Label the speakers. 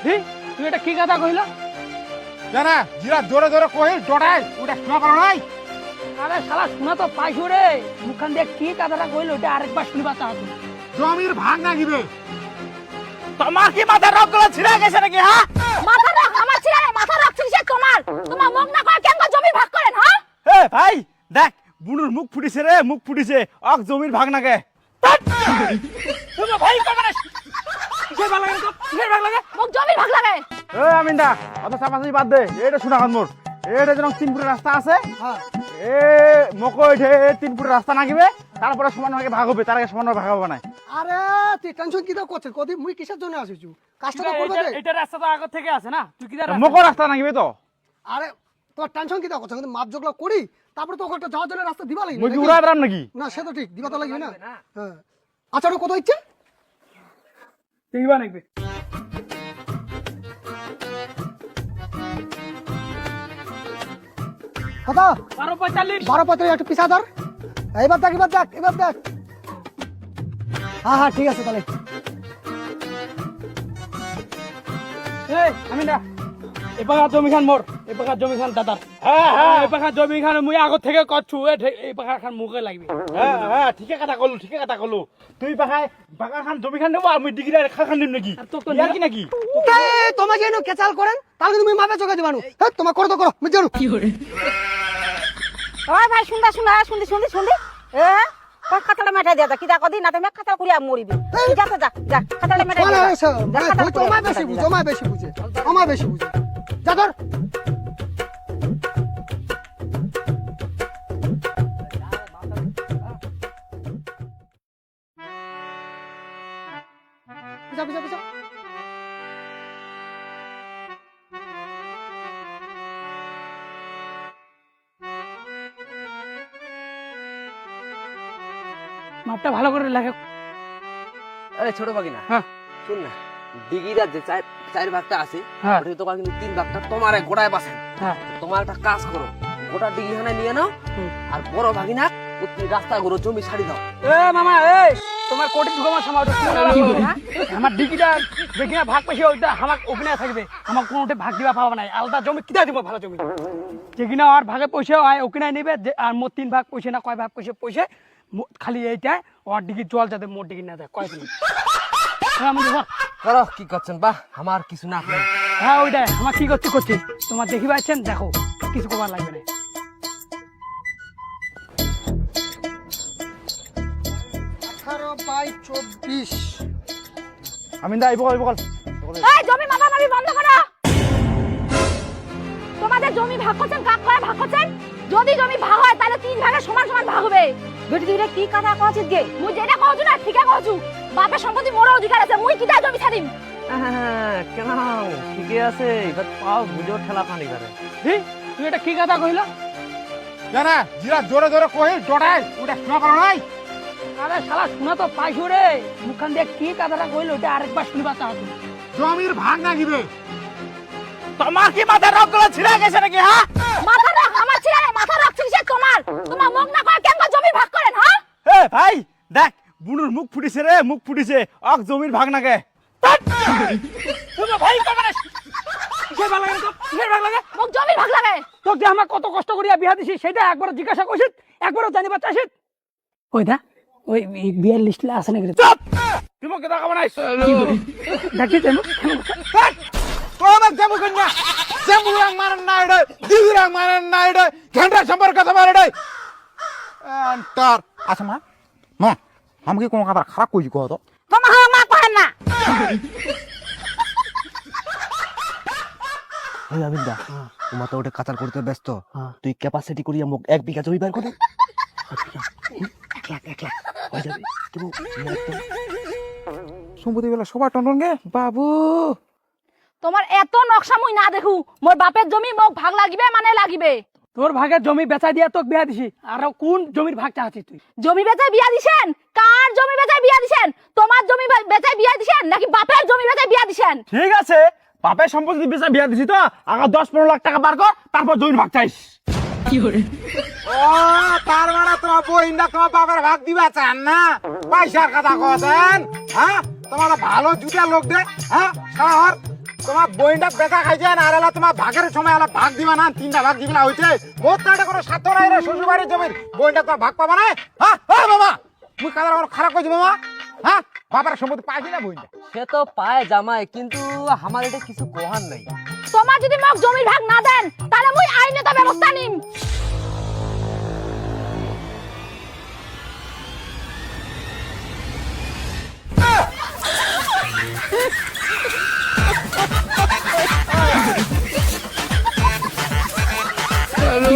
Speaker 1: তুই এটা কি কথা কইল?
Speaker 2: জানা জিরা জোরে জোরে কই ডটাই ওটা শোনা পারো নাই।
Speaker 1: আরে শালা শোনা তো পাইছো রে, মুখখান দিয়ে কি কথাটা কইল ওটা আরেকবার শুনবা চাও।
Speaker 2: জমির ভাগ না দিবে।
Speaker 3: তোমার কি মাথা রক গুলো ছিড়ে গেছে নাকি? হ্যাঁ,
Speaker 4: মাথা রাখ আমার ছিড়া নাই, মাথা রাখ ছিড়ছে তোমার মুখ না কয় কেন জমি ভাগ করেন? হ্যাঁ
Speaker 3: এ ভাই দেখ বুনুর মুখ ফুটিছে রে, মুখ ফুটিছে। অক জমির ভাগ নাকে তুমি ভাই কবে কিসের ভাগ লাগে? কিসের ভাগ লাগে?
Speaker 4: মুখ জমির ভাগ লাগে।
Speaker 3: এ আমিনদা অত চাপাচাপি বাদ দে। এটা শোনা কান মোর, এটা যেন 3 ফুটের রাস্তা আছে। এ মকো এঠে 3 ফুটের রাস্তা নাগিবে, তারপরে সমান ভাগে ভাগ হবে, তার আগে সমান ভাগ হবে না।
Speaker 5: আরে তুই টেনশন কি দাও করছিস? কদি মুই কিসের জন্য আসিছু? কাজটা তো করবে রে।
Speaker 1: এটা রাস্তা তো আগে থেকে আছে না, তুই কি
Speaker 3: মকো রাস্তা নাগিবে তো।
Speaker 5: আরে তোর টেনশন কি দাও করছিস? কিন্তু মাপ জগলা করি তারপরে তো ওখানটা যাওয়ার জন্য রাস্তা দিবা লাগবে
Speaker 3: মুই কি উড়াই বেড়াম নাকি?
Speaker 5: না সে তো ঠিক দিবা তো লাগবে না। হ্যাঁ আচ্ছা ওটা কত ইচ্ছে?
Speaker 1: দেখবা নাকি?
Speaker 5: কত?
Speaker 1: 12:45।
Speaker 5: 12 একটু পিছা ধর। এবার দেখ এবার দেখ এবার দেখ। হ্যাঁ হ্যাঁ ঠিক আছে তাহলে।
Speaker 1: এই আমি না এপাকা জমি খান মোর, এপাকা জমি খান দাদার। হ্যাঁ হ্যাঁ, এপাকা জমি খান মুই আগত থেকে করছু, এই পাকা খান মুখে লাগবে।
Speaker 3: হ্যাঁ হ্যাঁ ঠিকই কথা কলু, ঠিকই কথা কলু। তুই বাগাই বাগা খান জমি খান নেব, আমি ডিগ্রি খা খান নিম নাকি?
Speaker 1: আর তোর তো
Speaker 3: ইয়ার কি নাকি?
Speaker 5: তোমাকে এনো কেচাল করেন তাহলে তুমি মাপে চোখে দিবানু। হ্যাঁ তোমার করো তো করো মুই জানো।
Speaker 4: ওই ভাই শুনদা শুনা শুনদি শুনদি শুনদি এ কই খাতাটা মেটাই দিয়া কি দা কদি না তুমি খাতা করিয়া মরিবি। তুই যা তো যা যা খাতাটা মেটাই
Speaker 5: মানে
Speaker 4: দিয়া।
Speaker 5: তুই তো আমায় বেশি বুঝ, আমায় বেশি বুঝে, আমায় বেশি বুঝে। যা ধর। পিছা পিছা পিছা।
Speaker 1: মাপটা ভালো করে লাগে।
Speaker 6: আরে ছোট বাগিনা,
Speaker 1: হ্যাঁ
Speaker 6: শুন না, ডিগিরা যে চার ভাগটা আছে,
Speaker 1: হ্যাঁ
Speaker 6: ওটা তোমার কিন্তু 3 ভাগটা তোমার গোটায় বাসে।
Speaker 1: হ্যাঁ
Speaker 6: তোমার একটা কাজ করো, গোটা ডিগি হানে নিয়ে নাও, আর বড় ভাগিনা প্রতি রাস্তা গুলো জমি ছাড়ি দাও।
Speaker 1: এ মামা এই তোমার কোটি ঢুকামার সময় আমার ডিগিটা দেখি না ভাগ পাইছে, ওইটা আমার অভিনয় থাকবে, আমার কোনোটা ভাগ দিবা পাবো না। আলাদা জমি কিনা দিব ভালো জমি, যে কিনা আর ভাগে পয়সা হয় ওকিনাই নিবে, আর মোট 3 ভাগ পয়সা না কয় ভাগ পয়সা পয়সা খালি এইটাই ওর ডিগি জল যাতে মোট ডিগি না যায় কয় দিন।
Speaker 6: করো কি করছেন? বাহ, আমার কিছু না আপনার।
Speaker 1: হ্যাঁ ওইটাই আমার কি করছি করছি, তোমার দেখি পাচ্ছেন, দেখো কিছু কবার লাগবে না।
Speaker 5: 18/24।
Speaker 3: আমিনদা এই বকল বকল।
Speaker 4: এই জমি মাপামাপি বন্ধ করো। তোমাদের জমি ভাগ করছেন কাক করে ভাগ করছেন? যদি জমি ভাগ হয় তাহলে 3 ভাগে সমান সমান ভাগ হবে। বেটি তুই কি কথা কইছিস গে? মুই যেটা কইছু না ঠিকই কইছু। বাপের সম্পত্তি মোর অধিকার আছে, মুই কিটা জমি ছাড়িম?
Speaker 6: কেন ঠিকই আছে, এবার পাও বুঝো ঠেলা পানি করে।
Speaker 1: তুই এটা কি কথা কইল?
Speaker 2: জানা জিরা জোরে জোরে কই ডটাই ওটা শোনা পারো নাই।
Speaker 1: আরে শালা শোনা তো পাইছো রে, মুখখান দিয়ে কি কথাটা কইল ওটা আরেকবার শুনবা চাও।
Speaker 2: জমির ভাগ না দিবে।
Speaker 3: তোমার কি মাথা রক গুলো ছিড়ে গেছে নাকি? হ্যাঁ,
Speaker 4: মাথা রাখ আমার ছিড়া নাই, মাথা রাখ ছিড়ছে তোমার মুখ না কয় কেন জমি ভাগ করেন? হ্যাঁ
Speaker 3: এ ভাই দেখ বুনুর মুখ ফুটিছে রে, মুখ ফুটিছে। অক জমির ভাগ নাকে তুমি ভাই কবে কিসের ভাগ লাগে? কিসের ভাগ লাগে?
Speaker 4: মুখ জমির ভাগ লাগে।
Speaker 1: তোকে আমার কত কষ্ট করিয়া বিয়া দিছি সেটা একবার জিজ্ঞাসা করছিস, একবারও জানিবা চাইছিস? ওইটা ওই বিয়ের লিস্টে আছে নাকি?
Speaker 3: চুপ, তুমি কি দেখাবো না?
Speaker 1: দেখিস
Speaker 2: তোমার জামু কন্যা জামুরাং মারেন না এটা, দিদিরাং মারেন না এটা, ঘন্টা সম্পর্ক কথা মারে এটা। এন্টার আচ্ছা মা মা আমি কি কোনো কথা খারাপ কইছি কও তো?
Speaker 4: তোমার মা কহেন না।
Speaker 6: ওই আবিন্দা, তোমার তো ওটা কাতার করতে ব্যস্ত, তুই ক্যাপাসিটি করিয়া মুখ 1 বিঘা জমি বের করে। হয়ে যাবে কিন্তু
Speaker 2: সম্পত্তি বেলা সবার টনটন গে বাবু।
Speaker 4: তোমার এত নকশা মুই না দেখু, মোর বাপের জমি মোক ভাগ লাগিবে মানে লাগিবে।
Speaker 1: তোর ভাগের জমি বেচা দিয়া তোকে বিয়া দিছি, আর কোন জমির ভাগ চাচ্ছিস তুই?
Speaker 4: জমি বেচায় বিয়া দিছেন? কার জমি বেচায় বিয়া দিছেন? তোমার জমি বেচায় বিয়া দিছেন নাকি বাপের জমি বেচায় বিয়া দিছেন?
Speaker 3: ঠিক আছে, বাপের সম্পত্তি বেচা বিয়া দিছি তো, আগে 10-15 লাখ টাকা বার কর, তারপর জমির ভাগ চাইস।
Speaker 1: কি করে?
Speaker 2: ও তার মানে তোমার বইন্দা তোমার বাবার ভাগ দিবা চান না, পয়সার কথা কছেন? হ্যাঁ তোমার ভালো জুতা লোক দে। হ্যাঁ শহর তোমার বইনটা বেচা খাইছে না আর এলা তোমার ভাগের সময় এলা ভাগ দিবা না 3টা ভাগ দিবিলা হইছে বহুত টাকা করে স্বার্থ নাই রে শ্বশুর বাড়ির জমির বইনটা তোমার ভাগ পাবা না হ্যাঁ হ্যাঁ বাবা মুই কাদার আমার খারাপ কইছি বাবা হ্যাঁ বাবার সম্পত্তি পাইছি না বইনটা
Speaker 6: সে তো পায় জামাই কিন্তু আমার এটা কিছু কোহার নাই।
Speaker 4: তোমার যদি মোক জমির ভাগ না দেন তাহলে মুই আইনত ব্যবস্থা নিম।
Speaker 1: হ্যালো